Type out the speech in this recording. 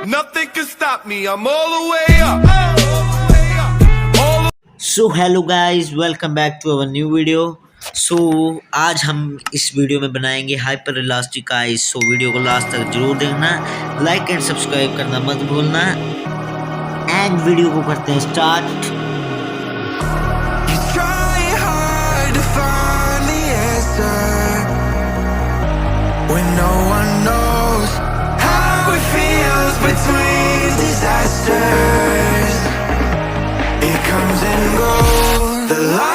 Nothing can stop me. I'm all the way up. So hello guys, welcome back to our new video. आज हम इस video में बनाएंगे hyper elastic ice. Video को last तक जरूर देखना, लाइक एंड सब्सक्राइब करना मत भूलना। एंड वीडियो को करते हैं start. You try hard to find the answer when no one knows how it feels between disasters. It comes and goes. The light